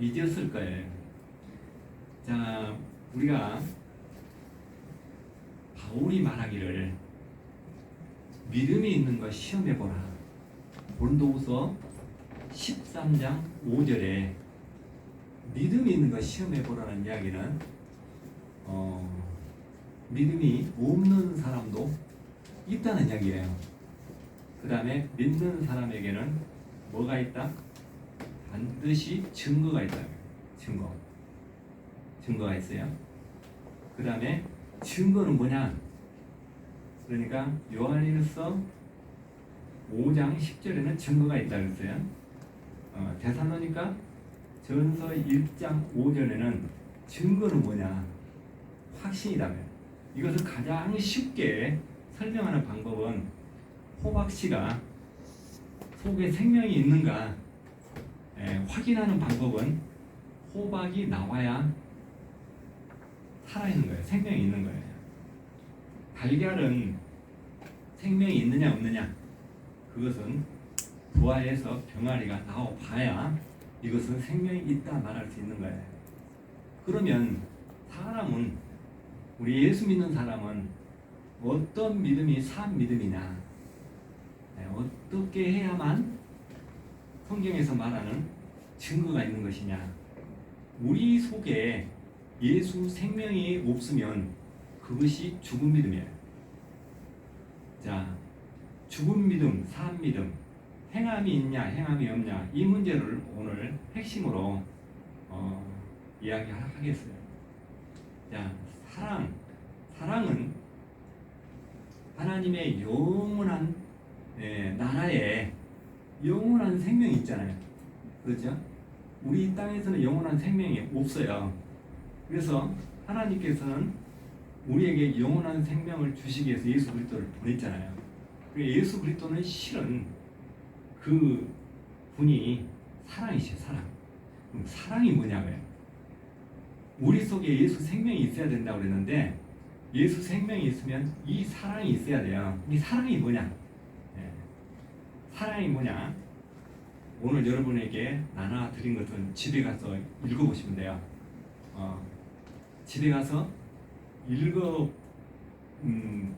잊었을 거예요. 자, 우리가 바울이 말하기를 믿음이 있는 거 시험해보라. 고린도후서 13장 5절에 믿음이 있는 거 시험해보라는 이야기는 믿음이 없는 사람도 있다는 이야기예요. 그 다음에 믿는 사람에게는 뭐가 있다? 반드시 증거가 있다. 증거가 있어요. 그 다음에 증거는 뭐냐? 그러니까 요한일서 5장 10절에는 증거가 있다 그랬어요. 데살로니가 전서 1장 5절에는 증거는 뭐냐? 확신이다. 이것을 가장 쉽게 설명하는 방법은 호박씨가 속에 생명이 있는가 확인하는 방법은 호박이 나와야 살아있는 거예요. 생명이 있는 거예요. 달걀은 생명이 있느냐 없느냐, 그것은 부화해서 병아리가 나와봐야 이것은 생명이 있다 말할 수 있는 거예요. 그러면 사람은, 우리 예수 믿는 사람은 어떤 믿음이 산 믿음이냐, 어떻게 해야만 성경에서 말하는 증거가 있는 것이냐. 우리 속에 예수 생명이 없으면 그것이 죽은 믿음이에요. 자, 죽은 믿음, 산 믿음, 행함이 있냐 행함이 없냐, 이 문제를 오늘 핵심으로 이야기하겠어요. 자, 사랑은 하나님의 영원한 나라에 영원한 생명이 있잖아요. 그렇죠? 우리 땅에서는 영원한 생명이 없어요. 그래서 하나님께서는 우리에게 영원한 생명을 주시기 위해서 예수 그리스도를 보냈잖아요. 예수 그리스도는 실은 그 분이 사랑이시죠. 사랑. 그럼 사랑이 뭐냐고요? 우리 속에 예수 생명이 있어야 된다고 그랬는데, 예수 생명이 있으면 이 사랑이 있어야 돼요. 이 사랑이 뭐냐? 사랑이 뭐냐? 오늘 여러분에게 나눠 드린 것은 집에 가서 읽어보시면 돼요. 집에 가서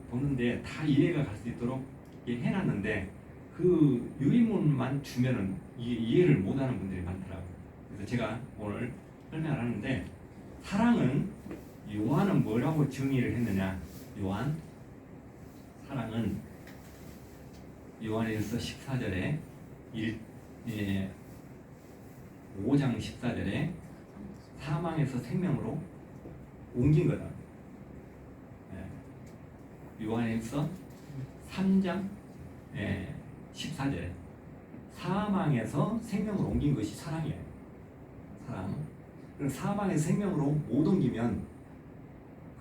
보는데 다 이해가 갈 수 있도록 해놨는데, 그 유의문만 주면은 이해를 못하는 분들이 많더라고요. 그래서 제가 오늘 설명을 하는데, 사랑은, 요한은 뭐라고 정의를 했느냐? 사랑은 요한일서 14절에 5장 14절에 사망에서 생명으로 옮긴 거다. 요한일서 3장 14절에 사망에서 생명으로 옮긴 것이 사랑이에요. 사랑. 그럼 사망에서 생명으로 못 옮기면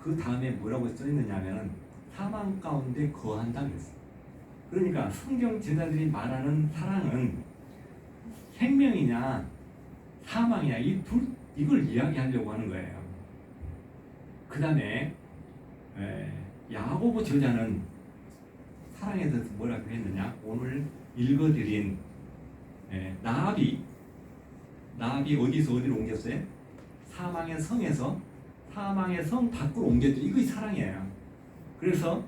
그 다음에 뭐라고 써있느냐 하면 사망 가운데 거한다 그랬어요. 그러니까 성경 제자들이 말하는 사랑은 생명이냐 사망이냐, 이걸 이야기하려고 하는 거예요. 그 다음에 야고보 저자는 사랑에 대해서 뭐라고 했느냐? 오늘 읽어드린 나합이 어디서 어디로 옮겼어요? 사망의 성에서 사망의 성 밖으로 옮겼죠. 이것이 사랑이에요. 그래서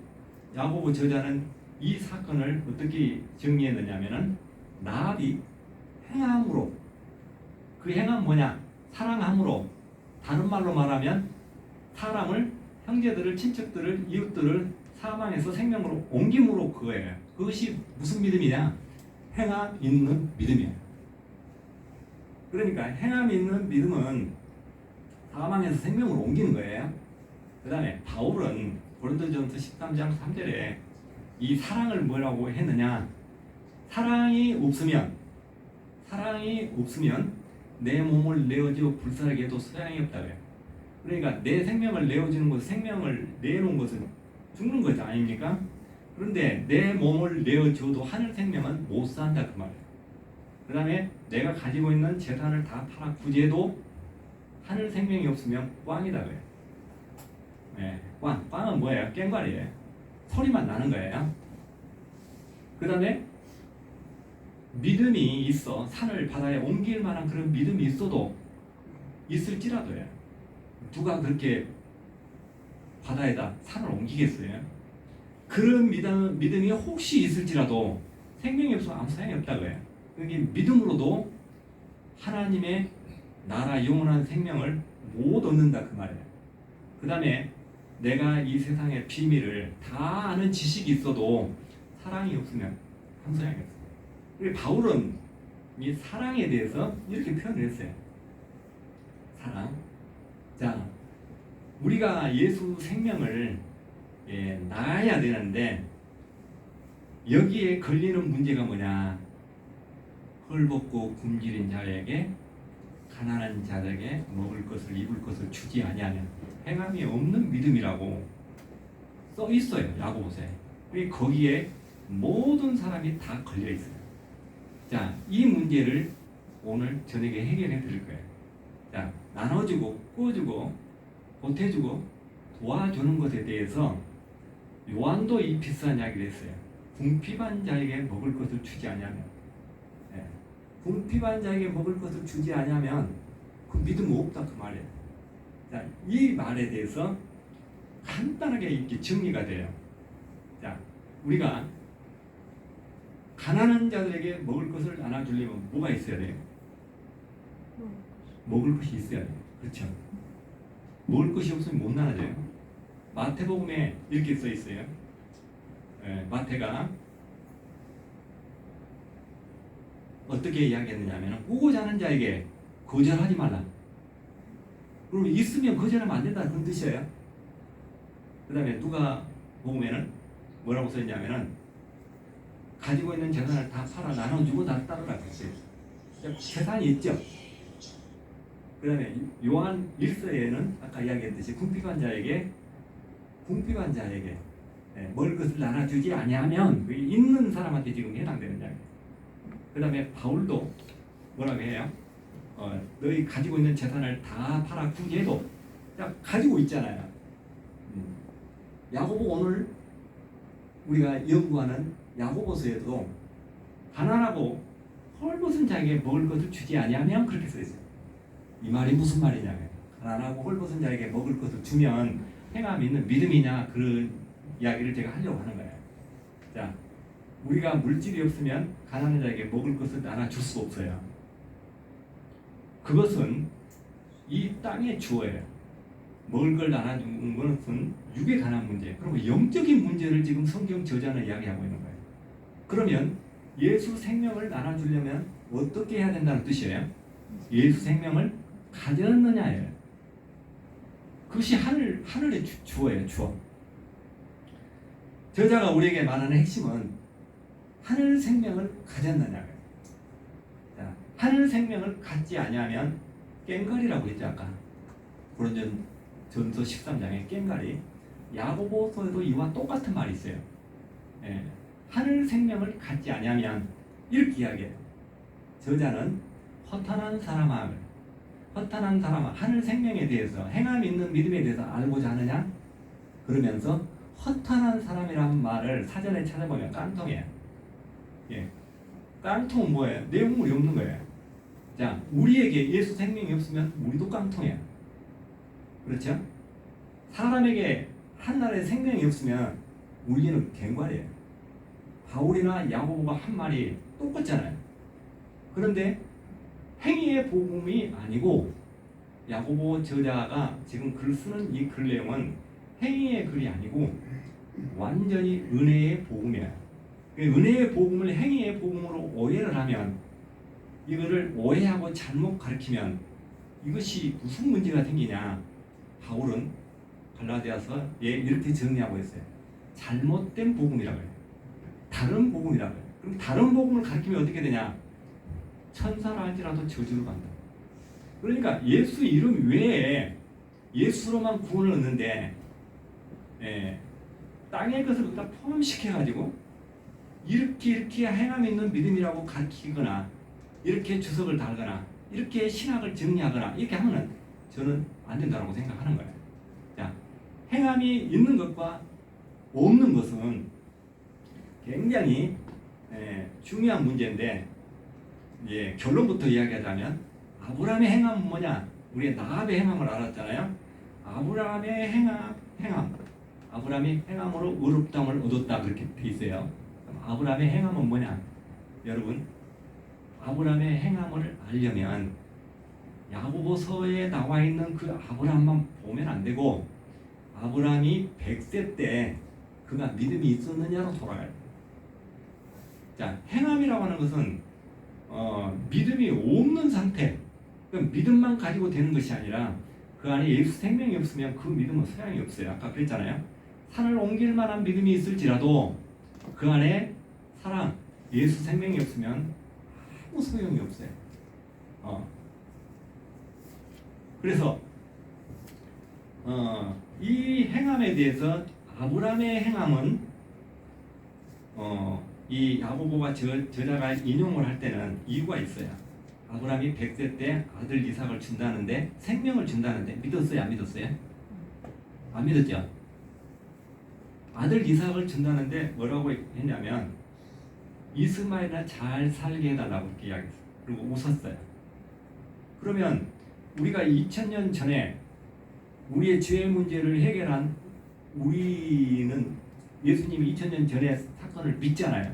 야고보 저자는 이 사건을 어떻게 정리했느냐면은, 나합이 행함으로, 그 행함 뭐냐? 사랑함으로, 다른 말로 말하면 사람을, 형제들을, 친척들을, 이웃들을 사망에서 생명으로 옮김으로 그거예요. 그것이 무슨 믿음이냐? 행함 있는 믿음이에요. 그러니까 행함 있는 믿음은 사망에서 생명으로 옮기는 거예요. 그 다음에 바울은 고린도전서 13장 3절에 이 사랑을 뭐라고 했느냐? 사랑이 없으면 내 몸을 내어줘 불살하게 해도 소양이 없다고요. 그러니까 내 생명을 내어주는 것, 생명을 내놓은 것은 죽는 것 아닙니까? 그런데 내 몸을 내어줘도 하늘 생명은 못 산다 그 말이에요. 그 다음에 내가 가지고 있는 재산을 다 팔아 구제도 하늘 생명이 없으면 꽝이다고요. 꽝은 뭐예요? 깽괄이에요. 소리만 나는 거예요. 그 다음에 믿음이 있어 산을 바다에 옮길 만한 그런 믿음이 있어도 있을지라도요. 누가 그렇게 바다에다 산을 옮기겠어요? 그런 믿음이 혹시 있을지라도 생명이 없으면 아무 소용이 없다고요. 여기 믿음으로도 하나님의 나라 영원한 생명을 못 얻는다 그 말이에요. 그 다음에 내가 이 세상의 비밀을 다 아는 지식이 있어도 사랑이 없으면 아무 소용이 없어요. 그리고 바울은 이 사랑에 대해서 이렇게 표현을 했어요. 사랑. 자, 우리가 예수 생명을 낳아야 되는데 여기에 걸리는 문제가 뭐냐? 헐벗고 굶주린 자에게 가난한 자에게 먹을 것을 입을 것을 주지 아니하면 행함이 없는 믿음이라고 써 있어요. 야고보서에. 거기에 모든 사람이 다 걸려 있어요. 자, 이 문제를 오늘 저녁에 해결해 드릴 거예요. 자, 나눠주고 꾸어주고 보태주고 도와주는 것에 대해서 요한도 이 비슷한 이야기를 했어요. 궁핍한 자에게 먹을 것을 주지 아니하면, 궁핍한 자에게 먹을 것을 주지 아니하면 그 믿음 없다 그 말이에요. 자, 이 말에 대해서 간단하게 이렇게 정리가 돼요. 자, 우리가 가난한 자들에게 먹을 것을 나눠주려면 뭐가 있어야 돼요? 먹을 것이 있어야 돼요. 그렇죠? 먹을 것이 없으면 못 나눠줘요. 마태복음에 이렇게 써 있어요. 마태가 어떻게 이야기했느냐면 꾸고자 하는 자에게 거절하지 말라. 그리고 있으면 거절하면 안 된다 그런 뜻이에요. 그 다음에 누가 복음에는 뭐라고 써 있냐면은 가지고 있는 재산을 다 팔아 나눠주고 나를 따르라 그랬어요. 재산이 있죠. 그 다음에 요한 1서에는 아까 이야기했듯이 궁핍한 자에게 먹을 것을 나눠주지 아니하면 있는 사람한테 지금 해당되는 이야기예요. 그 다음에 바울도 뭐라고 해요? 너희 가지고 있는 재산을 다 팔아 구제해도 가지고 있잖아요. 야고보 오늘 우리가 연구하는 야고보서에도 가난하고 헐벗은 자에게 먹을 것을 주지 아니하면 그렇게 써 있어요. 이 말이 무슨 말이냐면 가난하고 헐벗은 자에게 먹을 것을 주면 행함 있는 믿음이냐 그런 이야기를 제가 하려고 하는 거예요. 자, 우리가 물질이 없으면 가난한 자에게 먹을 것을 나눠줄 수 없어요. 그것은 이 땅의 주어예요. 먹을 걸 나눠주는 것은 육에 관한 문제, 그리고 영적인 문제를 지금 성경 저자는 이야기하고 있는 거예요. 그러면 예수 생명을 나눠주려면 어떻게 해야 된다는 뜻이에요? 예수 생명을 가졌느냐예요. 그것이 하늘의 주어예요. 주어. 저자가 우리에게 말하는 핵심은 하늘 생명을 가졌느냐예요. 자, 하늘 생명을 갖지 아니하면 깽가리라고 했죠 아까. 고린도전서 13장에 깽가리. 야고보서에도 이와 똑같은 말이 있어요. 하늘 생명을 갖지 아니하면 이렇게 이야기해요. 저자는 허탄한 사람아 하늘 생명에 대해서 행함 있는 믿음에 대해서 알고자 하느냐? 그러면서 허탄한 사람이라는 말을 사전에 찾아보면 깡통이에요. 깡통은 뭐예요? 내용물이 없는 거예요. 자, 우리에게 예수 생명이 없으면 우리도 깡통이에요. 그렇죠? 사람에게 한날의 생명이 없으면 우리는 갱과리예요. 바울이나 야고보가 한 말이 똑같잖아요. 그런데 행위의 복음이 아니고 야고보 저자가 지금 글 쓰는 이 글 내용은 행위의 글이 아니고 완전히 은혜의 복음이에요. 은혜의 복음을 행위의 복음으로 오해를 하면 이거를 오해하고 잘못 가르치면 이것이 무슨 문제가 생기냐? 바울은 갈라디아서에 이렇게 정리하고 있어요. 잘못된 복음이라고 해요. 다른 복음이라고 해요. 그럼 다른 복음을 가르치면 어떻게 되냐? 천사라 할지라도 저주를 받는다. 그러니까 예수 이름 외에 예수로만 구원을 얻는데 땅의 것을 갖다 포함시켜가지고 이렇게 행함 있는 믿음이라고 가르치거나 이렇게 주석을 달거나 이렇게 신학을 정리하거나 이렇게 하면은 저는 안 된다고 생각하는 거예요. 자, 행함이 있는 것과 없는 것은 굉장히 중요한 문제인데 결론부터 이야기하자면 아브라함의 행함은 뭐냐? 우리의 나합의 행함을 알았잖아요. 아브라함의 행함. 아브라함이 행함으로 의롭다함을 얻었다 그렇게 돼 있어요. 그럼 아브라함의 행함은 뭐냐? 여러분, 아브라함의 행함을 알려면 야고보서에 나와 있는 그 아브라함만 보면 안 되고 아브라함이 100세 때 그가 믿음이 있었느냐로 돌아가요. 자, 행함이라고 하는 것은 믿음이 없는 상태, 그러니까 믿음만 가지고 되는 것이 아니라 그 안에 예수 생명이 없으면 그 믿음은 소용이 없어요. 아까 그랬잖아요. 산을 옮길 만한 믿음이 있을지라도 그 안에 사랑, 예수 생명이 없으면 아무 소용이 없어요. 그래서 이 행함에 대해서 아브라함의 행함은 이 야고보가 저자가 인용을 할 때는 이유가 있어요. 아브라함이 100세 때 아들 이삭을 준다는데 생명을 준다는데 믿었어요? 안 믿었어요? 안 믿었죠? 아들 이삭을 준다는데 뭐라고 했냐면 이스마엘이나 잘 살게 해달라고 이렇게 이야기했어요. 그리고 웃었어요. 그러면 우리가 2000년 전에 우리의 죄의 문제를 해결한 우리는 예수님이 2000년 전에 사건을 믿잖아요.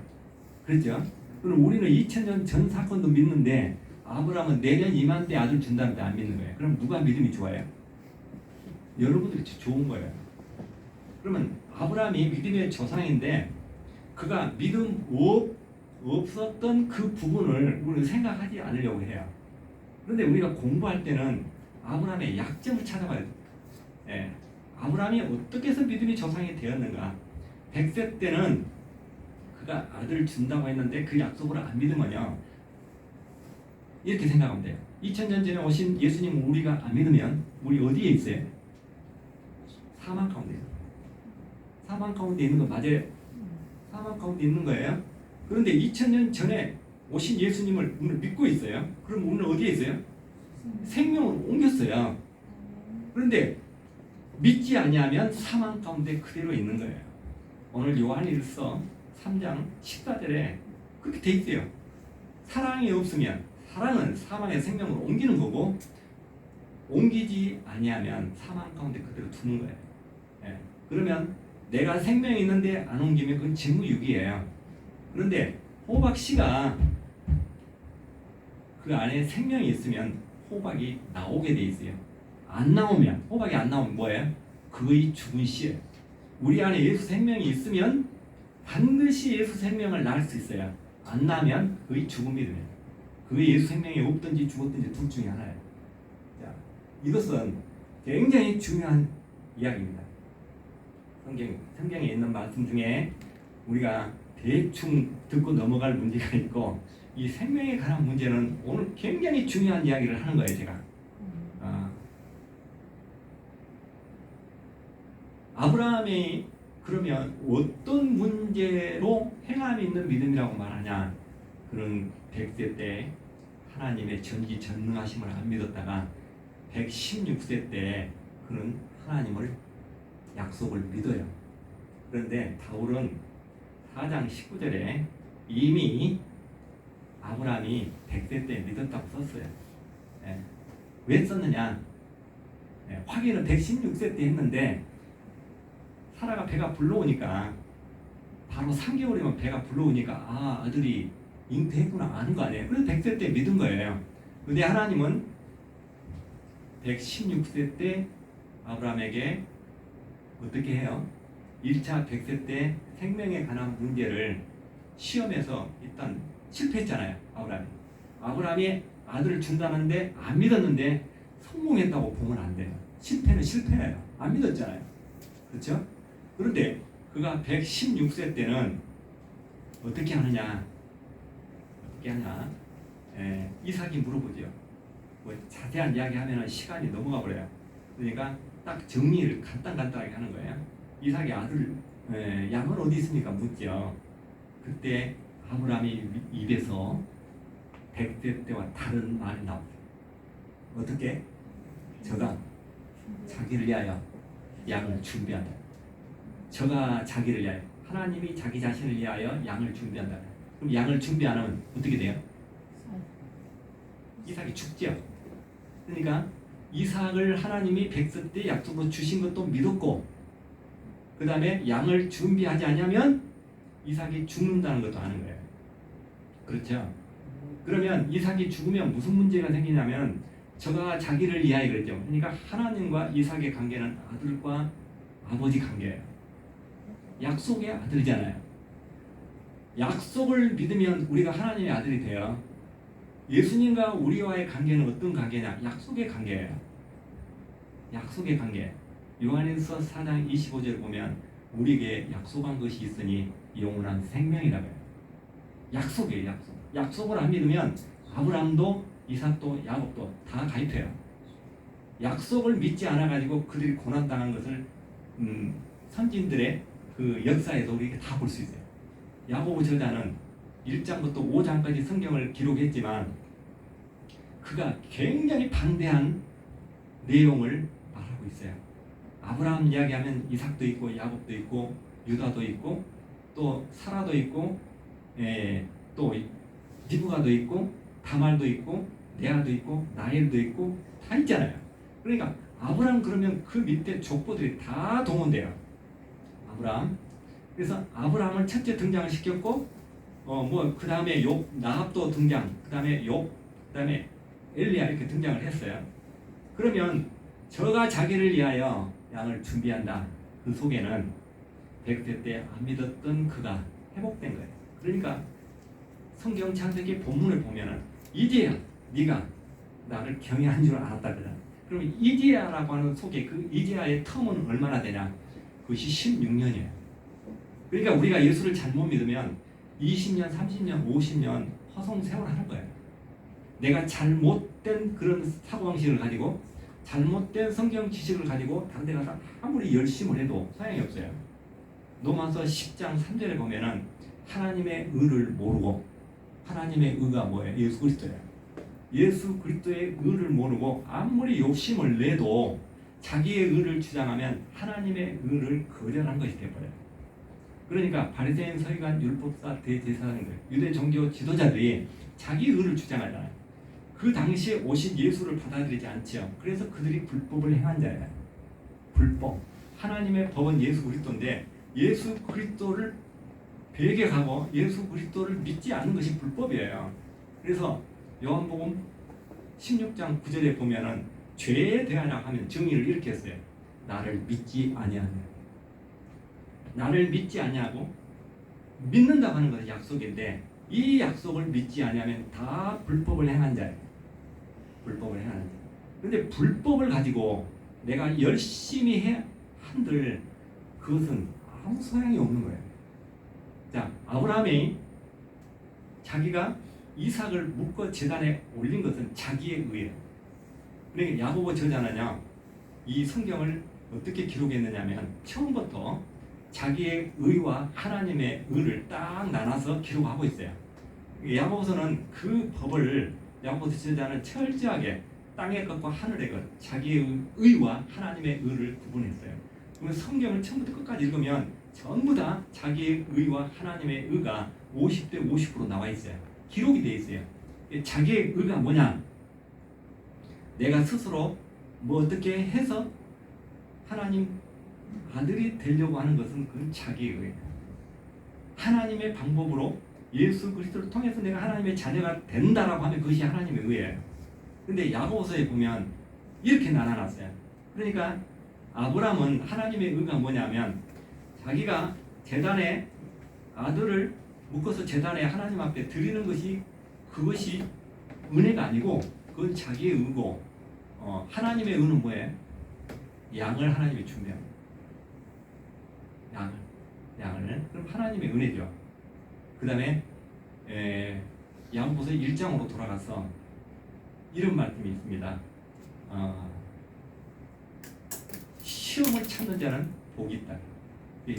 그렇죠? 그럼 우리는 2000년 전 사건도 믿는데 아브라함은 내년 이맘때 아들 준다는데 안 믿는 거예요. 그럼 누가 믿음이 좋아요? 여러분들이 좋은 거예요. 그러면 아브라함이 믿음의 조상인데 그가 믿음 없었던 그 부분을 우리는 생각하지 않으려고 해요. 그런데 우리가 공부할 때는 아브라함의 약점을 찾아봐야 돼요. 예. 아브라함이 어떻게 해서 믿음이 조상이 되었는가? 100세 때는 그가 아들을 준다고 했는데 그 약속을 안 믿으면요. 이렇게 생각하면 돼요. 2000년 전에 오신 예수님 우리가 안 믿으면 우리 어디에 있어요? 사망 가운데 있어요. 사망 가운데 있는 거 맞아요? 사망 가운데 있는 거예요. 그런데 2000년 전에 오신 예수님을 오늘 믿고 있어요. 그럼 오늘 어디에 있어요? 생명으로 옮겼어요. 그런데 믿지 아니하면 사망 가운데 그대로 있는 거예요. 오늘 요한일서 3장 14절에 그렇게 돼 있어요. 사랑이 없으면 사랑은 사망의 생명으로 옮기는 거고 옮기지 아니하면 사망 가운데 그대로 두는 거예요. 예. 그러면 내가 생명이 있는데 안 옮기면 그건 직무유기예요. 그런데 호박 씨가 그 안에 생명이 있으면 호박이 나오게 돼 있어요. 안 나오면 호박이 안 나오면 뭐예요? 그의 죽은 씨예요. 우리 안에 예수 생명이 있으면 반드시 예수 생명을 낳을 수 있어요. 안 나면 그의 죽은 믿음이에요. 그의 예수 생명이 없든지 죽었든지 둘 중에 하나예요. 자, 이것은 굉장히 중요한 이야기입니다. 성경에 있는 말씀 중에 우리가 대충 듣고 넘어갈 문제가 있고 이 생명에 관한 문제는 오늘 굉장히 중요한 이야기를 하는 거예요. 제가 아브라함이 그러면 어떤 문제로 행함이 있는 믿음이라고 말하냐? 그는 100세 때 하나님의 전지전능하심을 안 믿었다가 116세 때 그는 하나님을 약속을 믿어요. 그런데 바울은 4장 19절에 이미 아브라함이 100세 때 믿었다고 썼어요. 예. 왜 썼느냐? 예. 확인은 116세 때 했는데 사라가 배가 불러오니까 바로 3개월이면 배가 불러오니까 아 아들이 잉태했구나 아는 거 아니에요. 그래서 100세 때 믿은 거예요. 근데 하나님은 116세 때 아브라함에게 어떻게 해요? 1차 100세 때 생명에 관한 문제를 시험에서 일단 실패했잖아요. 아브라함이 아들을 준다는데 안 믿었는데 성공했다고 보면 안 돼요. 실패는 실패예요. 안 믿었잖아요. 그렇죠? 그런데 그가 116세 때는 어떻게 하느냐? 이삭이 물어보죠. 뭐 자세한 이야기 하면 시간이 넘어가 버려요. 그러니까 딱 정리를 간단하게 하는 거예요. 이삭의 아들 양은 어디 있습니까? 묻죠. 그때 아브라함이 입에서 100세 때와 다른 말이 나오죠. 어떻게? 저가 자기를 위하여 양을 준비한다. 저가 자기를 위하여 하나님이 자기 자신을 위하여 양을 준비한다. 그럼 양을 준비 안 하면 어떻게 돼요? 이삭이 죽죠. 그러니까 이삭을 하나님이 100세 때 약속으로 주신 것도 믿었고, 그 다음에 양을 준비하지 않으면 이삭이 죽는다는 것도 아는 거예요. 그렇죠? 그러면 이삭이 죽으면 무슨 문제가 생기냐면 저가 자기를 위하여 그랬죠. 그러니까 하나님과 이삭의 관계는 아들과 아버지 관계예요. 약속의 아들이잖아요. 약속을 믿으면 우리가 하나님의 아들이 돼요. 예수님과 우리와의 관계는 어떤 관계냐? 약속의 관계예요. 약속의 관계. 요한일서 4장 25절 보면 우리에게 약속한 것이 있으니 영원한 생명이라고 해요. 약속이에요. 약속. 약속을 안 믿으면 아브라함도 이삭도 야곱도 다 가입해요. 약속을 믿지 않아가지고 그들이 고난당한 것을 선진들의 그 역사에서 우리가 다 볼 수 있어요. 야고보 저자는 1장부터 5장까지 성경을 기록했지만 그가 굉장히 방대한 내용을 말하고 있어요. 아브라함 이야기하면 이삭도 있고 야곱도 있고 유다도 있고 또 사라도 있고 또 디브가도 있고 다말도 있고 레아도 있고 나엘도 있고 다 있잖아요. 그러니까 아브라함 그러면 그 밑에 족보들이 다 동원돼요. 아브라함. 그래서 아브라함을 첫째 등장을 시켰고 그 다음에 욥, 나합도 등장, 그 다음에 욥, 그 다음에 엘리야 이렇게 등장을 했어요. 그러면 저가 자기를 위하여 양을 준비한다. 그 속에는 100세 때 안 믿었던 그가 회복된 거예요. 그러니까 성경 창세기 본문을 보면은 이제야 네가 나를 경외한 줄 알았다 그러잖아. 그러면 이제야라고 하는 속에 그 이제야의 텀은 얼마나 되냐? 그것이 16년이에요. 그러니까 우리가 예수를 잘못 믿으면 20년, 30년, 50년 허송 세월 하는 거예요. 내가 잘못된 그런 사고방식을 가지고 잘못된 성경 지식을 가지고 다른 데 가서 아무리 열심을 해도 소용이 없어요. 로마서 10장 3절에 보면은 하나님의 의를 모르고 하나님의 의가 뭐예요? 예수 그리스도예요. 예수 그리스도의 의를 모르고 아무리 욕심을 내도 자기의 의를 주장하면 하나님의 의를 거절한 것이 되어버려요. 그러니까 바리새인, 서기관, 율법사, 대제사장들, 유대 종교 지도자들이 자기 의를 주장하잖아요. 그 당시에 오신 예수를 받아들이지 않죠. 그래서 그들이 불법을 행한 자예요. 불법. 하나님의 법은 예수 그리스도인데 예수 그리스도를 배격하고 예수 그리스도를 믿지 않는 것이 불법이에요. 그래서 요한복음 16장 9절에 보면은 죄에 대하여 하면 정의를 이렇게 했어요. 나를 믿지 아니하냐. 나를 믿지 아니하고 믿는다고 하는 것은 약속인데 이 약속을 믿지 아니하면 다 불법을 행한 자예요. 불법을 행하는 자. 그런데 불법을 가지고 내가 열심히 한들 그것은 아무 소용이 없는 거예요. 자, 아브라함이 자기가 이삭을 묶어 제단에 올린 것은 자기의 의예요. 그러니까 야고보 저자는요, 이 성경을 어떻게 기록했느냐면 처음부터 자기의 의와 하나님의 의를 딱 나눠서 기록하고 있어요. 야고보서는 그 법을 야고보서 저자는 철저하게 땅의 것과 하늘의 것, 자기의 의와 하나님의 의를 구분했어요. 그러면 성경을 처음부터 끝까지 읽으면 전부 다 자기의 의와 하나님의 의가 50대 50% 나와 있어요. 기록이 되어 있어요. 자기의 의가 뭐냐? 내가 스스로 뭐 어떻게 해서 하나님 아들이 되려고 하는 것은 그건 자기의 의예요. 하나님의 방법으로 예수 그리스도를 통해서 내가 하나님의 자녀가 된다라고 하면 그것이 하나님의 의예요. 근데 야고보서에 보면 이렇게 나눠놨어요. 그러니까 아브라함은 하나님의 의가 뭐냐면 자기가 제단에 아들을 묶어서 제단에 하나님 앞에 드리는 것이 그것이 은혜가 아니고 그건 자기의 의고 하나님의 의는 뭐예요? 양을 하나님이 준비합니다. 양을 그럼 하나님의 은혜죠. 그 다음에 야고보서 1장으로 돌아가서 이런 말씀이 있습니다. 시험을 참는 자는 복이 있다.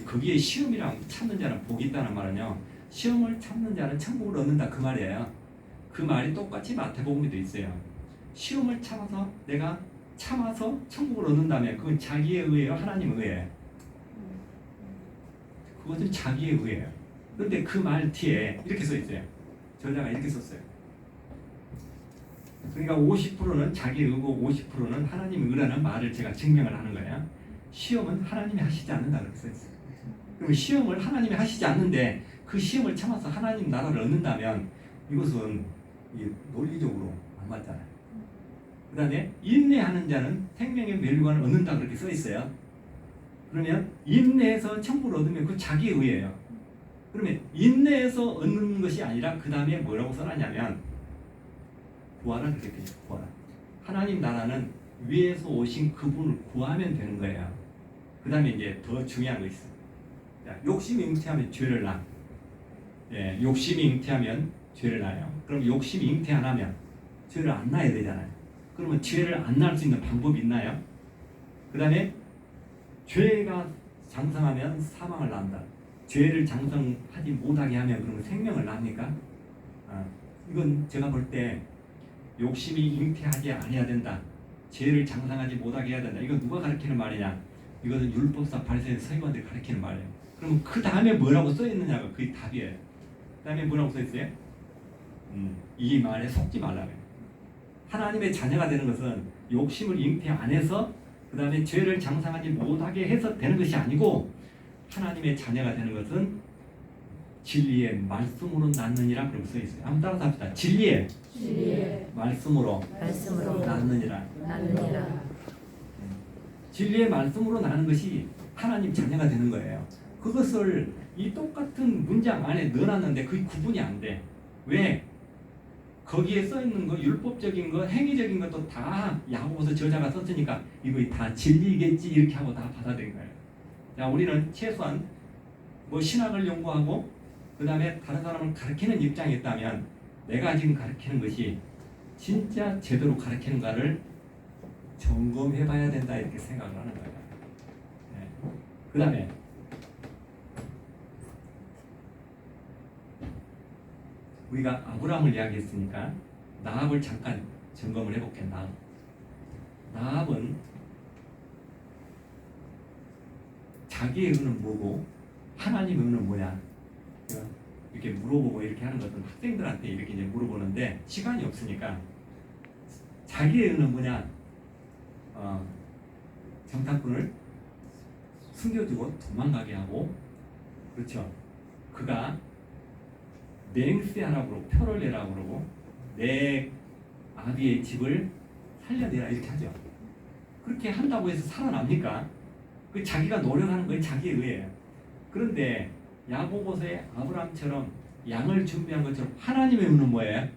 거기에 시험이랑 참는 자는 복이 있다는 말은요, 시험을 참는 자는 천국을 얻는다 그 말이에요. 그 말이 똑같이 마태복음에도 있어요. 시험을 참아서 내가 참아서 천국을 얻는다면 그건 자기의 의예요, 하나님의 의예요? 그것은 자기의 의예요. 그런데 그 말 뒤에 이렇게 써 있어요. 저자가 이렇게 썼어요. 그러니까 50%는 자기 의고 50%는 하나님 의라는 말을 제가 증명을 하는 거예요. 시험은 하나님이 하시지 않는다 그렇게 써있어요. 그럼 시험을 하나님이 하시지 않는데 그 시험을 참아서 하나님 나라를 얻는다면 이것은 논리적으로 안 맞잖아요. 그 다음에 인내하는 자는 생명의 멸류관을 얻는다 그렇게 써있어요. 그러면 인내해서 천국을 얻으면 그 자기 의예요. 그러면 인내해서 얻는 것이 아니라 그 다음에 뭐라고 써놨냐면 구하라 그렇게 되죠. 구하라. 하나님 나라는 위에서 오신 그분을 구하면 되는 거예요. 그 다음에 이제 더 중요한 거 있어요. 자, 욕심이 잉태하면 죄를 낳아. 예, 욕심이 잉태하면 죄를 낳아요. 그럼 욕심이 잉태 안 하면 죄를 안 낳아야 되잖아요. 그러면 죄를 안 낳을 수 있는 방법이 있나요? 그 다음에 죄가 장성하면 사망을 낳는다. 죄를 장성하지 못하게 하면 그러면 생명을 낳습니까? 이건 제가 볼 때 욕심이 잉태하지 않아야 된다. 죄를 장성하지 못하게 해야 된다. 이건 누가 가르치는 말이냐? 이것은 율법사 바리새인 서기관들이 가르치는 말이에요. 그럼 그 다음에 뭐라고 써 있느냐가 그게 답이에요. 그 다음에 뭐라고 써 있어요? 이 말에 속지 말라고요. 하나님의 자녀가 되는 것은 욕심을 잉태 안 해서 그 다음에 죄를 장성하지 못하게 해서 되는 것이 아니고 하나님의 자녀가 되는 것은 진리의 말씀으로 낳느니라 그러고 써 있어요. 한번 따라서 합시다. 진리의 말씀으로 낳느니라. 진리의 말씀으로 낳는 것이 하나님 자녀가 되는 거예요. 그것을 이 똑같은 문장 안에 넣어놨는데 그게 구분이 안 돼. 왜? 거기에 써있는 거 율법적인 거 행위적인 것도 다 야고보서 저자가 썼으니까 이거 다 진리겠지 이렇게 하고 다 받아들인 거예요. 자, 우리는 최소한 뭐 신학을 연구하고 그 다음에 다른 사람을 가르치는 입장에 있다면 내가 지금 가르치는 것이 진짜 제대로 가르치는가를 점검해 봐야 된다 이렇게 생각을 하는 거예요. 네. 그 다음에 우리가 아브라함을 이야기했으니까 나합을 잠깐 점검을 해볼게요. 나합은 자기의 의는 뭐고 하나님의 의는 뭐냐 이렇게 물어보고 이렇게 하는 것은 학생들한테 이렇게 이제 물어보는데 시간이 없으니까 자기의 의는 뭐냐 정탐꾼을 숨겨주고 도망가게 하고 그렇죠. 그가 맹세하라고 그러고 표를 내라고 그러고 내 아비의 집을 살려내라 이렇게 하죠. 그렇게 한다고 해서 살아납니까? 그 자기가 노력하는 건 자기의 의예요. 그런데 야고보서의 아브라함처럼 양을 준비한 것처럼 하나님의 의는 뭐예요?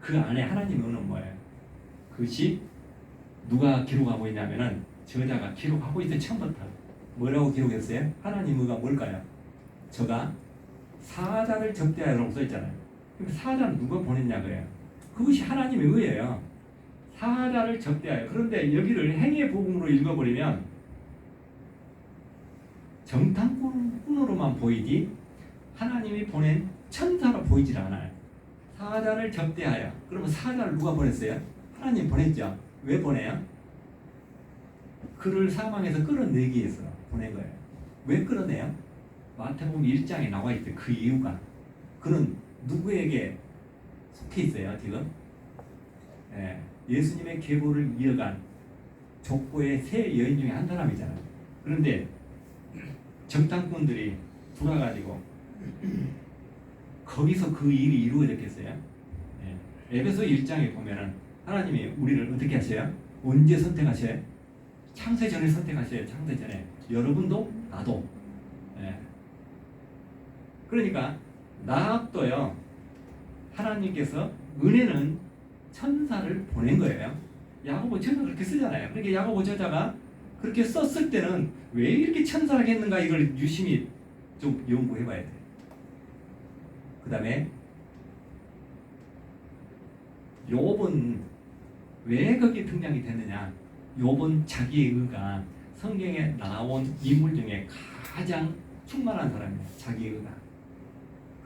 그 안에 하나님의 의는 뭐예요? 그것이 누가 기록하고 있냐면은 저자가 기록하고 있어요. 처음부터 뭐라고 기록했어요? 하나님의 의가 뭘까요? 저가 사자를 접대하라고 써있잖아요. 그러니까 사자는 누가 보냈냐고요. 그것이 하나님의 의예요. 사자를 접대하여. 그런데 여기를 행위의 복음으로 읽어버리면 정탐꾼으로만 보이지 하나님이 보낸 천사로 보이질 않아요. 사자를 접대하여. 그러면 사자를 누가 보냈어요? 하나님 보냈죠. 왜 보내요? 그를 사망해서 끌어내기 위해서 보낸 거예요. 왜 끌어내요? 마태복음 1장에 나와 있어요. 그 이유가. 그는 누구에게 속해 있어요 지금? 예수님의 계보를 이어간 족보의 세 여인 중에 한 사람이잖아요. 그런데 정탐꾼들이 돌아가지고 거기서 그 일이 이루어졌겠어요? 에베소 1장에 보면은 하나님이 우리를 어떻게 하셔요? 언제 선택하셔요? 창세 전에 선택하셔요. 창세 전에. 여러분도 나도. 그러니까 나합도요. 하나님께서 은혜는 천사를 보낸 거예요. 야고보 저자 그렇게 쓰잖아요. 그러니까 야고보 저자가 그렇게 썼을 때는 왜 이렇게 천사를 했는가 이걸 유심히 좀 연구해봐야 돼요. 그 다음에 욥은 왜 거기에 등장이 됐느냐? 욥은 자기의 의가 성경에 나온 인물 중에 가장 충만한 사람이에요. 자기의 의가.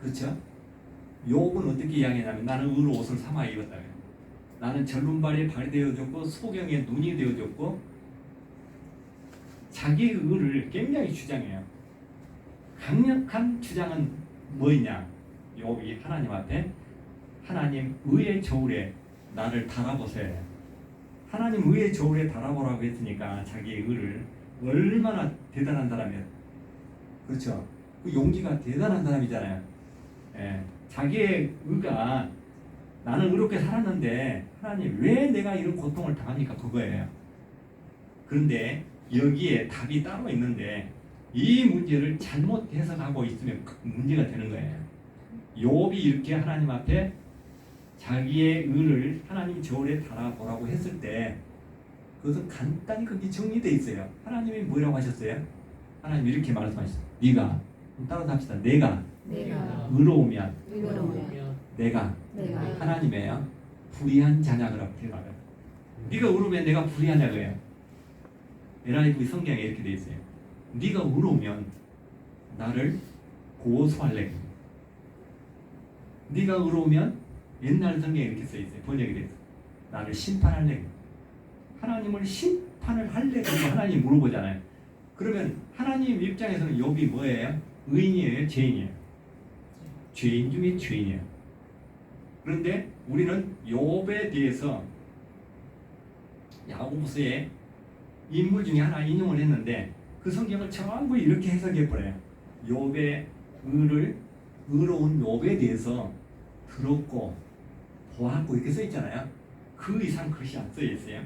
그렇죠? 욥은 어떻게 이야기하냐면 나는 의로 옷을 삼아 입었다. 나는 절름발에 발이 되어졌고 소경에 눈이 되어졌고 자기의 의를 굉장히 주장해요. 강력한 주장은 뭐였냐? 욥이 하나님 앞에 하나님 의의 저울에 나를 달아보세요. 하나님 의의 저울에 달아보라고 했으니까 자기의 의를 얼마나 대단한 사람이에요. 그렇죠? 그 용기가 대단한 사람이잖아요. 예, 자기의 의가 나는 의롭게 살았는데 하나님 왜 내가 이런 고통을 당합니까? 그거예요. 그런데 여기에 답이 따로 있는데 이 문제를 잘못 해석하고 있으면 문제가 되는 거예요. 욥이 이렇게 하나님 앞에 자기의 의를 하나님 저울에 달아보라고 했을 때 그것은 간단히 그게 정리되어 있어요. 하나님이 뭐라고 하셨어요? 하나님 이렇게 말씀하셨어요. 네가 따라서 합시다. 내가 의로우면 내가 하나님의 불의한 자냐그라고 말해요. 네가 의로우면 내가 불의하냐고요. NIV 성경에 이렇게 되어 있어요. 네가 의로우면 나를 고소할래. 네가 의로우면 옛날 성경에 이렇게 써 있어요. 번역이 돼서 나를 심판할래. 하나님을 심판을 할래? 그러고 하나님 물어보잖아요. 그러면 하나님 입장에서는 욥이 뭐예요? 의인이에요? 죄인이에요? 죄인 중에 죄인이에요. 그런데 우리는 욥에 대해서 야고보서의 인물 중에 하나 인용을 했는데 그 성경을 전부 이렇게 해석해버려요. 욥의 의로운 욥에 대해서 들었고 보았고 이렇게 써있잖아요. 그 이상 글씨 안 써져 있어요.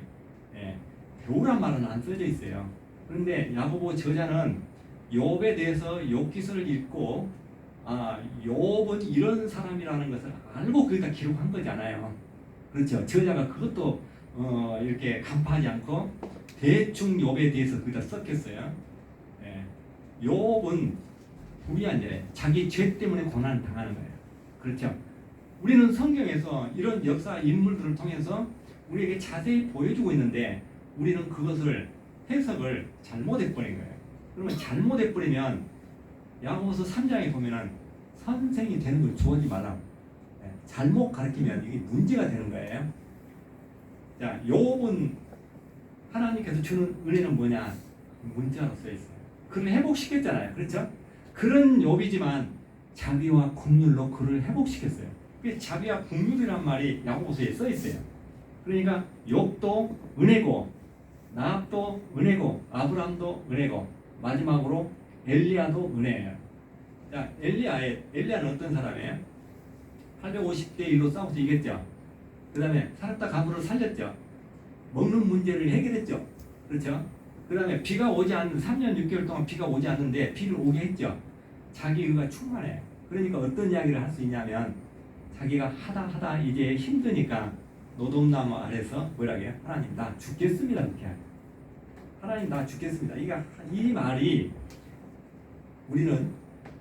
예, 배우란 말은 안 써져 있어요. 그런데 야고보 저자는 욥에 대해서 욥기서를 읽고 욥은 이런 사람이라는 것을 알고 거기다 기록한 거잖아요. 그렇죠. 저자가 그것도 이렇게 간파하지 않고 대충 욥에 대해서 거기다 썼겠어요. 예, 욥은 불의한 자예요. 자기 죄 때문에 고난을 당하는 거예요. 그렇죠. 우리는 성경에서 이런 역사 인물들을 통해서 우리에게 자세히 보여주고 있는데 우리는 그것을 해석을 잘못해버린 거예요. 그러면 잘못해버리면 야고보서 3장에 보면은 선생이 되는 걸 주어지 말라고. 잘못 가르치면 이게 문제가 되는 거예요. 자, 욥은 하나님께서 주는 은혜는 뭐냐? 문자로 써 있어요. 그를 회복시켰잖아요. 그렇죠? 그런 욥이지만 자비와 긍휼로 그를 회복시켰어요. 자비와 긍휼이란 말이 야고보서에 써 있어요. 그러니까 욥도 은혜고 나압도 은혜고 아브람도 은혜고 마지막으로 엘리야도 은혜예요. 자, 엘리야는 어떤 사람이에요? 850대 1로 싸워서 이겼죠. 그 다음에 사렙다 가문을 살렸죠. 먹는 문제를 해결했죠. 그렇죠? 그 다음에 비가 오지 않는 3년 6개월 동안 비가 오지 않는데 비를 오게 했죠. 자기 의가 충만해요. 그러니까 어떤 이야기를 할 수 있냐면 자기가 하다 이제 힘드니까 노동나무 아래서 뭐라고 해요? 하나님 나 죽겠습니다. 그렇게 해요. 하나님 나 죽겠습니다. 이 말이 우리는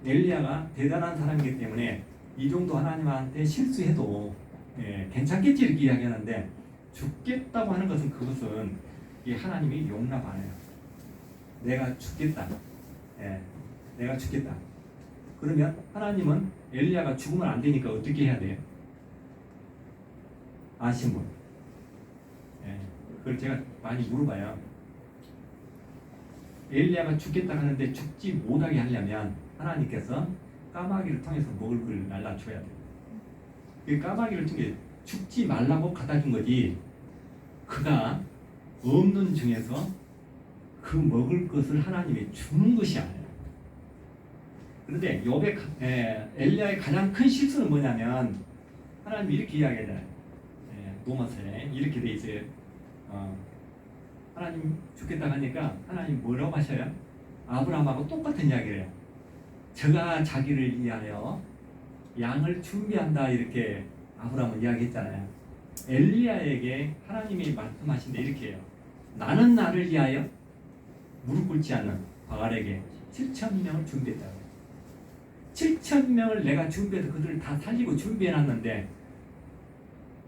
엘리야가 대단한 사람이기 때문에 이 정도 하나님한테 실수해도 괜찮겠지 이렇게 이야기하는데 죽겠다고 하는 것은 그것은 이 하나님이 용납 안 해요. 내가 죽겠다. 내가 죽겠다. 그러면 하나님은 엘리야가 죽으면 안 되니까 어떻게 해야 돼요? 아신 분. 그걸 제가 많이 물어봐요. 엘리야가 죽겠다 하는데 죽지 못하게 하려면 하나님께서 까마귀를 통해서 먹을 걸 날라줘야 돼요. 그 까마귀를 통해 죽지 말라고 갖다 준 거지 그가 없는 중에서 그 먹을 것을 하나님이 주는 것이 아니에요. 그런데 엘리야의 가장 큰 실수는 뭐냐면 하나님이 이렇게 이야기하잖아요. 로마서에 이렇게 돼 있어요. 하나님 죽겠다 하니까 하나님 뭐라고 하셔요? 아브라함하고 똑같은 이야기를 해요. 저가 자기를 위하여 양을 준비한다 이렇게 아브라함은 이야기했잖아요. 엘리야에게 하나님이 말씀하신데 이렇게 해요. 나는 나를 위하여 무릎 꿇지 않는 바알에게 7,000명을 준비했다고. 7,000명을 내가 준비해서 그들을 다 살리고 준비해놨는데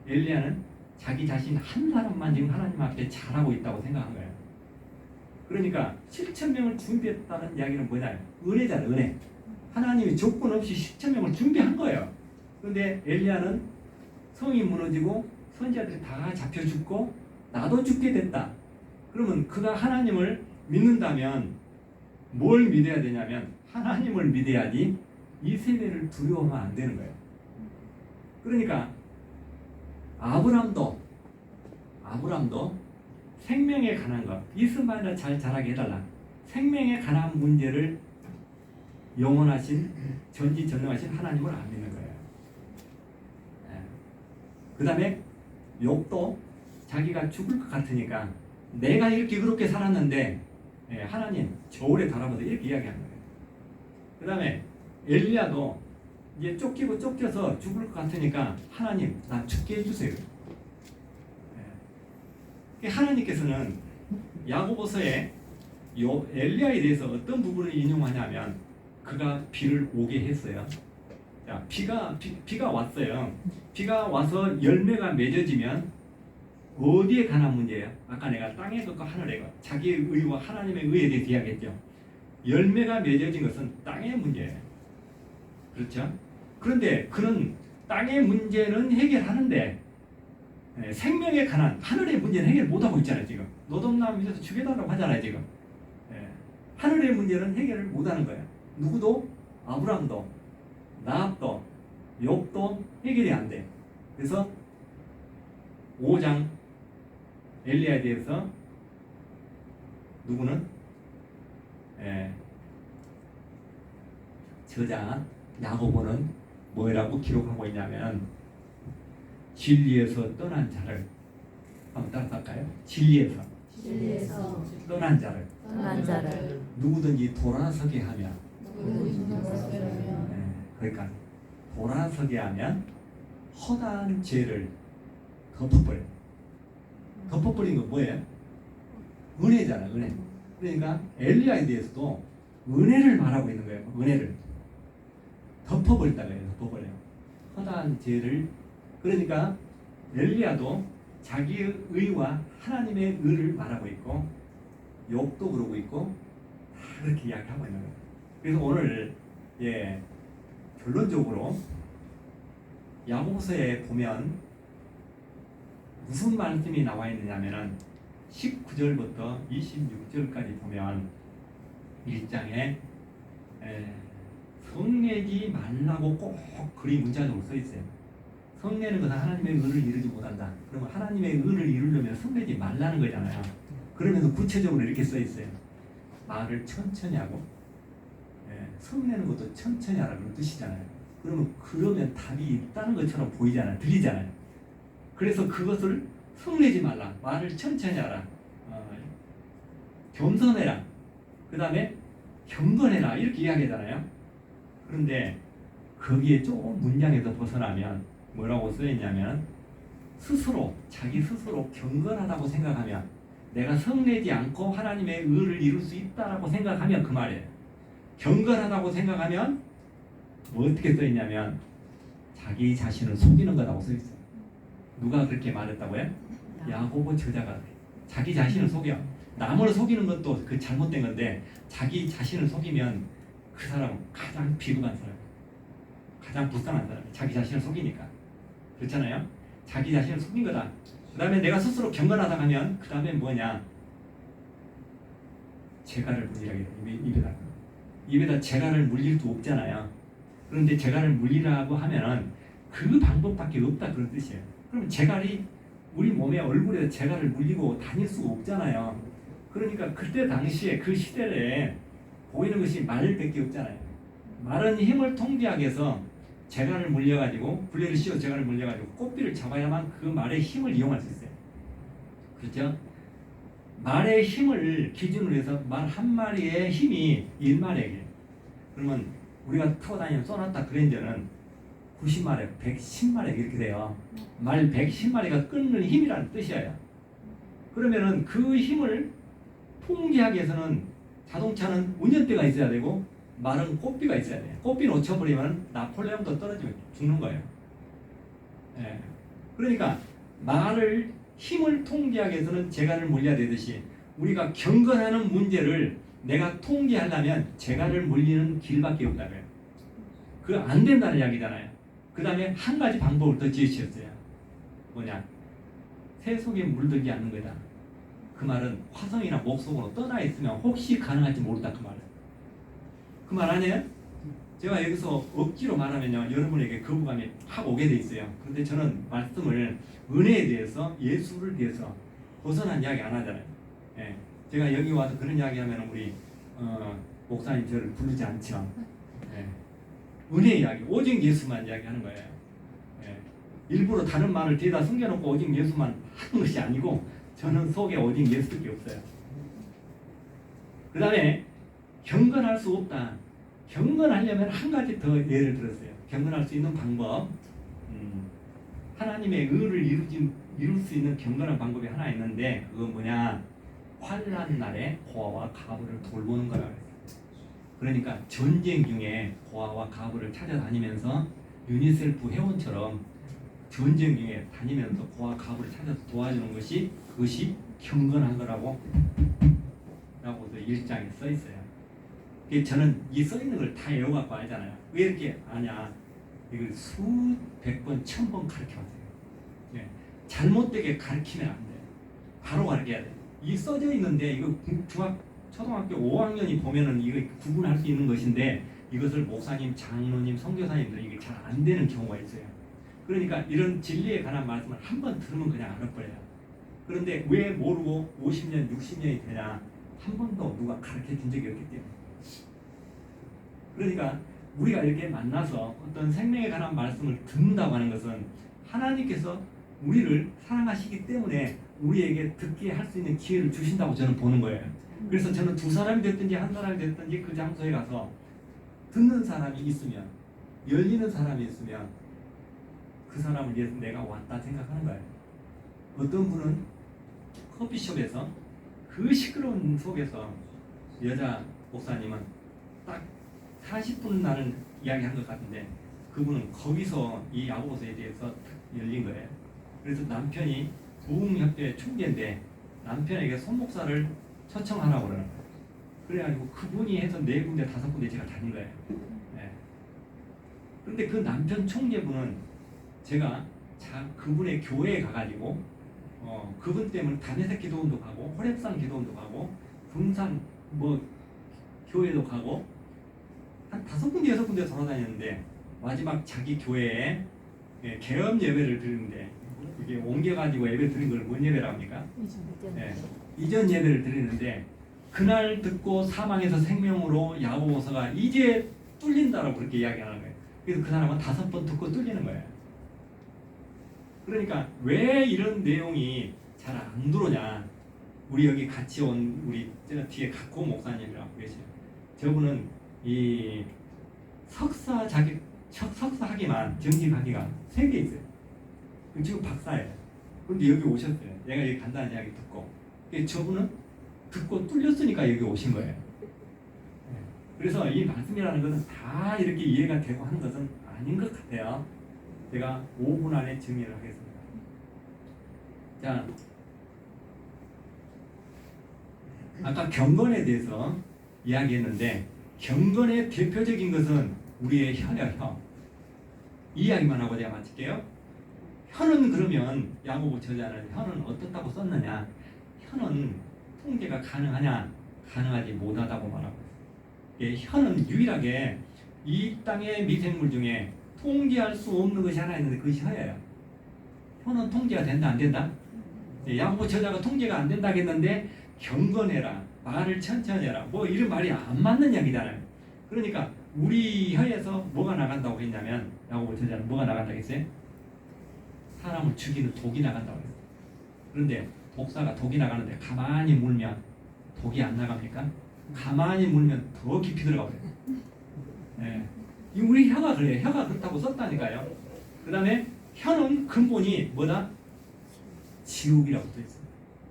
엘리야는 자기 자신 한 사람만 지금 하나님 앞에 잘하고 있다고 생각한 거예요. 그러니까 7,000명을 준비했다는 이야기는 뭐냐? 은혜잖아요. 은혜. 하나님이 조건 없이 7,000명을 준비한 거예요. 그런데 엘리야는 성이 무너지고 선지자들이 다 잡혀 죽고 나도 죽게 됐다. 그러면 그가 하나님을 믿는다면 뭘 믿어야 되냐면 하나님을 믿어야지 이세벨을 두려워하면 안 되는 거예요. 그러니까 아브람도 생명에 관한 것, 이스마엘을 잘 자라게 해달라. 생명에 관한 문제를 영원하신 전지전능하신 하나님을 안 믿는 거예요. 그 다음에 욥도 자기가 죽을 것 같으니까 내가 이렇게 그렇게 살았는데 하나님 저 오래 달아보세요 이렇게 이야기하는 거예요. 그 다음에 엘리야도 이제 쫓겨서 죽을 것 같으니까 하나님 나 죽게 해주세요. 하나님께서는 야고보서에 엘리야에 대해서 어떤 부분을 인용하냐면 그가 비를 오게 했어요. 자, 비가 왔어요. 비가 와서 열매가 맺어지면 어디에 관한 문제예요? 아까 내가 땅의 것과 하늘의 것, 자기의 의와 하나님의 의에 대해서 이야기했죠. 열매가 맺어진 것은 땅의 문제예요. 그렇죠? 그런데 그는 땅의 문제는 해결하는데 생명에 관한 하늘의 문제는 해결 못하고 있잖아요. 지금 노동남 밑에서 죽여달라고 하잖아요. 지금 하늘의 문제는 해결을 못하는 거예요. 누구도 아브람도 나압도 욥도 해결이 안 돼. 그래서 5장 엘리야에 대해서 누구는 저자 야고보는 뭐라고 기록하고 있냐면 진리에서 떠난 자를 한번 따라할까요? 진리에서 떠난 자를 누구든지 돌아서게 하며 그러니까 돌아서게 하면 허다한 죄를 덮어버린 건 뭐예요? 은혜잖아요. 은혜. 그러니까 엘리야에 대해서도 은혜를 말하고 있는 거예요. 은혜를 덮어버린다고 해요. 덮어버려요. 허다한 죄를. 그러니까 엘리야도 자기의 의와 하나님의 의를 말하고 있고 욥도 그러고 있고 다 그렇게 이야기하고 있는 거예요. 그래서 오늘 결론적으로 야고보서에 보면 무슨 말씀이 나와 있느냐면은 19절부터 26절까지 보면 1장에 성내지 말라고 꼭 글이 문자적으로 써 있어요. 성내는 것은 하나님의 의를 이루지 못한다. 그러면 하나님의 의를 이루려면 성내지 말라는 거잖아요. 그러면서 구체적으로 이렇게 써 있어요. 말을 천천히 하고 성내는 것도 천천히 하라 그런 뜻이잖아요. 그러면 답이 있다는 것처럼 보이잖아요. 들리잖아요. 그래서 그것을 성내지 말라. 말을 천천히 하라. 겸손해라. 그 다음에 경건해라. 이렇게 이야기하잖아요. 그런데 거기에 조금 문장에서 벗어나면 뭐라고 써있냐면 자기 스스로 경건하다고 생각하면 내가 성내지 않고 하나님의 의를 이룰 수 있다라고 생각하면 그 말이에요. 경건하다고 생각하면 뭐 어떻게 써있냐면 자기 자신을 속이는 거라고 써있어요. 누가 그렇게 말했다고요? 야고보 저자가 자기 자신을 속여. 남을 속이는 것도 그 잘못된 건데 자기 자신을 속이면 그 사람은 가장 비겁한 사람, 가장 불쌍한 사람. 자기 자신을 속이니까. 그렇잖아요. 자기 자신을 속인 거다. 그 다음에 내가 스스로 경건하다 하면 그 다음에 뭐냐? 재갈을 물리라고 해요. 입에다 재갈을 물릴 수 없잖아요. 그런데 재갈을 물리라고 하면은 그 방법밖에 없다 그런 뜻이에요. 그럼 재갈이 우리 몸에 얼굴에 재갈을 물리고 다닐 수가 없잖아요. 그러니까 그때 당시에 그 시대에 보이는 것이 말밖에 없잖아요. 말은 힘을 통제하기 위해서 재갈을 물려가지고 굴레를 씌워 재갈을 물려가지고 꽃비를 잡아야만 그 말의 힘을 이용할 수 있어요. 그렇죠? 말의 힘을 기준으로 해서 말 한 마리의 힘이 1마력이에요. 그러면 우리가 타고 다니는 소나타 그랜저는 90마력, 110마력 이렇게 돼요. 말 110마리가 끊는 힘이라는 뜻이에요. 그러면은 그 힘을 통제하기 위해서는 자동차는 운전대가 있어야 되고 말은 꽃비가 있어야 돼요. 꽃비 놓쳐버리면 나폴레옹도 떨어지면 죽는 거예요. 그러니까 말을 힘을 통제하기 위해서는 재갈을 물려야 되듯이 우리가 경건하는 문제를 내가 통제하려면 재갈을 물리는 길밖에 없다고요. 그거 안 된다는 이야기잖아요. 그 다음에 한 가지 방법을 더 제시했어요. 뭐냐? 새 속에 물들지 않는 거다. 그 말은 화성이나 목성으로 떠나 있으면 혹시 가능할지 모른다 그 말은. 그 말 아니에요? 제가 여기서 억지로 말하면요, 여러분에게 거부감이 확 오게 돼 있어요. 그런데 저는 말씀을 은혜에 대해서, 예수를 위해서 벗어난 이야기 안 하잖아요. 예. 제가 여기 와서 그런 이야기 하면 우리 목사님 저를 부르지 않죠. 예. 은혜 이야기, 오직 예수만 이야기하는 거예요. 예. 일부러 다른 말을 뒤에다 숨겨놓고 오직 예수만 하는 것이 아니고 저는 속에 오직 예수밖에 없어요. 그 다음에 경건할 수 없다. 경건하려면 한 가지 더 예를 들었어요. 경건할 수 있는 방법. 하나님의 의를 이룰 수 있는 경건한 방법이 하나 있는데 그건 뭐냐? 환난 날에 고아와 가부를 돌보는 거라 그랬어요. 그러니까 전쟁 중에 고아와 가부를 찾아다니면서 유니셀프 회원처럼 전쟁 중에 다니면서 고아 가부를 찾아서 도와주는 것이 그것이 경건한 거라고 라고도 1장에 써 있어요. 저는 이 써 있는 걸 다 외워갖고 알잖아요. 왜 이렇게 아냐? 이걸 수백 번, 1000번 가르쳐왔어요. 예. 잘못되게 가르치면 안 돼요. 바로 가르쳐야 돼요. 이 써져 있는데 이거 초등학교 5학년이 보면은 이거 구분할 수 있는 것인데 이것을 목사님, 장로님, 선교사님들 이게 잘 안 되는 경우가 있어요. 그러니까 이런 진리에 관한 말씀을 한 번 들으면 그냥 알아버려요. 그런데 왜 모르고 50년, 60년이 되냐? 한 번도 누가 가르쳐 준 적이 없기 때문에. 그러니까 우리가 이렇게 만나서 어떤 생명에 관한 말씀을 듣는다고 하는 것은 하나님께서 우리를 사랑하시기 때문에 우리에게 듣게 할 수 있는 기회를 주신다고 저는 보는 거예요. 그래서 저는 두 사람이 됐든지 한 사람이 됐든지 그 장소에 가서 듣는 사람이 있으면, 열리는 사람이 있으면 그 사람을 위해서 내가 왔다 생각하는 거예요. 어떤 분은 커피숍에서 그 시끄러운 속에서 여자 목사님은 딱 40분 나는 이야기한 것 같은데 그분은 거기서 이 야고보서에 대해서 열린 거예요. 그래서 남편이 부흥협회 총재인데 남편에게 손목사를 초청하라고 그러는 거예요. 그래가지고 그분이 해서 4군데 5군데 제가 다닌 거예요. 네. 그런데 그 남편 총재분은 제가 그분의 교회에 가가지고 그분 때문에 다메섹 기도원도 가고 호렙산 기도원도 가고 등산 교회도 가고 한 5군데 6군데 돌아다녔는데 마지막 자기 교회에 개업 예배를 드리는데 이게 옮겨가지고 예배 드린 걸 뭔 예배라고 합니까? 이전 예배를 드리는데 그날 듣고 사망에서 생명으로 야고보서가 이제 뚫린다라고 그렇게 이야기하는 거예요. 그래서 그 사람은 5번 듣고 뚫리는 거예요. 그러니까 왜 이런 내용이 잘 안 들어오냐? 우리 여기 같이 온 우리 뒤에 각고 목사님이라고 계세요. 저분은 이 석사 학위만 정직학위가 3개 있어요. 지금 박사예요. 그런데 여기 오셨어요. 내가 여기 간단한 이야기 듣고. 저분은 듣고 뚫렸으니까 여기 오신 거예요. 그래서 이 말씀이라는 것은 다 이렇게 이해가 되고 하는 것은 아닌 것 같아요. 제가 5분 안에 정리를 하겠습니다. 자, 아까 경건에 대해서 이야기했는데 경건의 대표적인 것은 우리의 혀예요. 혀. 이 이야기만 하고 제가 마칠게요. 혀는 그러면 야고보 저자는 혀는 어떻다고 썼느냐? 혀는 통제가 가능하냐? 가능하지 못하다고 말하고 있어요. 혀는 유일하게 이 땅의 미생물 중에 통제할 수 없는 것이 하나 있는데 그것이 혀예요. 혀는 통제가 된다 안 된다? 야고보 저자가 통제가 안 된다고 했는데 경건해라, 말을 천천히 해라, 이런 말이 안 맞는 이야기잖아요. 그러니까 우리 혀에서 뭐가 나간다고 했냐면 야고보 저자는 뭐가 나간다고 했어요? 사람을 죽이는 독이 나간다고 했어요. 그런데 독사가 독이 나가는데 가만히 물면 독이 안 나갑니까? 가만히 물면 더 깊이 들어가버려요. 네. 우리 혀가 그래요. 혀가 그렇다고 썼다니까요. 그 다음에 혀는 근본이 뭐다? 지옥이라고 써있어요.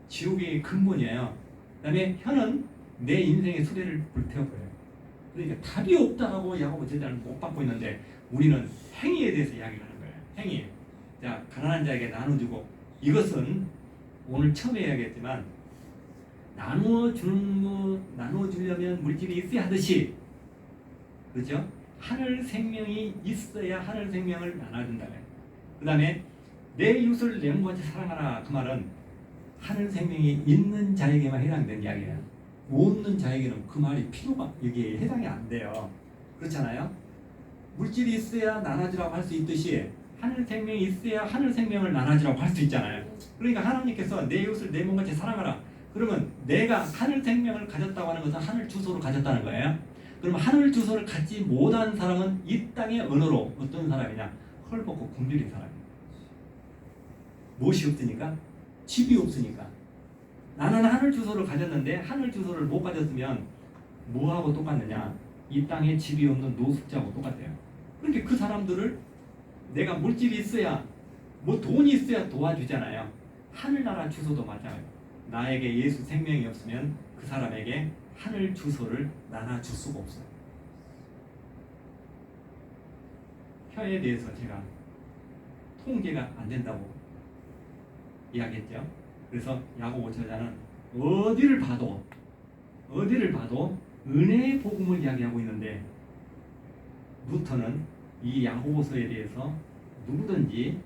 지옥의 근본이에요. 그 다음에 혀는 내 인생의 수레를 불태워버려요. 그러니까 답이 없다고 야고보 제자는 못 받고 있는데 우리는 행위에 대해서 이야기를 하는 거예요. 행위. 자, 가난한 자에게 나눠주고, 이것은 오늘 처음에 이야기했지만 나눠주려면 물질이 있어야 하듯이, 그렇죠? 하늘 생명이 있어야 하늘 생명을 나눠준다. 그 다음에 내 이웃을 내 몸같이 사랑하라. 그 말은 하늘 생명이 있는 자에게만 해당되는 이야기예요. 없는 자에게는 그 말이 필요가 여기에 해당이 안 돼요. 그렇잖아요. 물질이 있어야 나눠지라고 할 수 있듯이 하늘 생명이 있어야 하늘 생명을 나눠지라고 할 수 있잖아요. 그러니까 하나님께서 내 이웃을 내 몸같이 사랑하라. 그러면 내가 하늘 생명을 가졌다고 하는 것은 하늘 주소를 가졌다는 거예요. 그러면 하늘 주소를 갖지 못한 사람은 이 땅의 언어로 어떤 사람이냐? 헐벗고 굶주린 사람이에요. 무엇이 없으니까? 집이 없으니까. 나는 하늘 주소를 가졌는데 하늘 주소를 못 가졌으면 뭐하고 똑같느냐? 이 땅에 집이 없는 노숙자하고 똑같아요. 그러니까 그 사람들을 내가 물질이 있어야 뭐 돈이 있어야 도와주잖아요. 하늘나라 주소도 마찬가지예요. 나에게 예수 생명이 없으면 그 사람에게 하늘 주소를 나눠줄 수가 없어요. 혀에 대해서 제가 통제가 안 된다고 이야기했죠. 그래서 야고보 저자는 어디를 봐도 은혜의 복음을 이야기하고 있는데 루터는 이 야고보서에 대해서 누구든지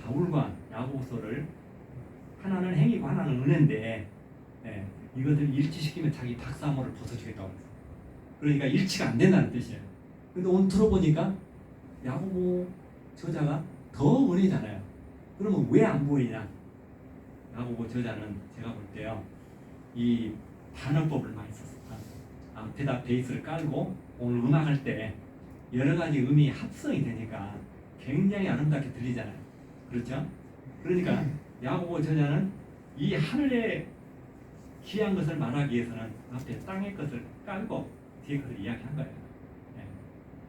바울과 야고보서를 하나는 행위고 하나는 은혜인데 이것을 일치시키면 자기 박사모를 벗어주겠다고 했어요. 그러니까 일치가 안 된다는 뜻이에요. 근데 오늘 들어보니까 야고보 저자가 더 은혜잖아요. 그러면 왜 안 보이냐? 야고보 저자는 제가 볼 때요, 이 단어법을 많이 썼어요. 앞에다 베이스를 깔고 오늘 음악할 때 여러 가지 음이 합성이 되니까 굉장히 아름답게 들리잖아요. 그렇죠? 그러니까 야고보 저자는 이 하늘의 귀한 것을 말하기 위해서는 앞에 땅의 것을 깔고 뒤에 것을 이야기한 거예요.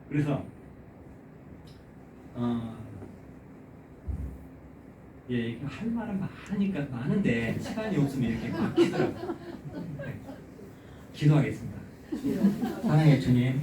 그래서 할 말은 많으니까 많은데 시간이 없으면 이렇게 막히더라고요. 기도하겠습니다. 사랑의 주님,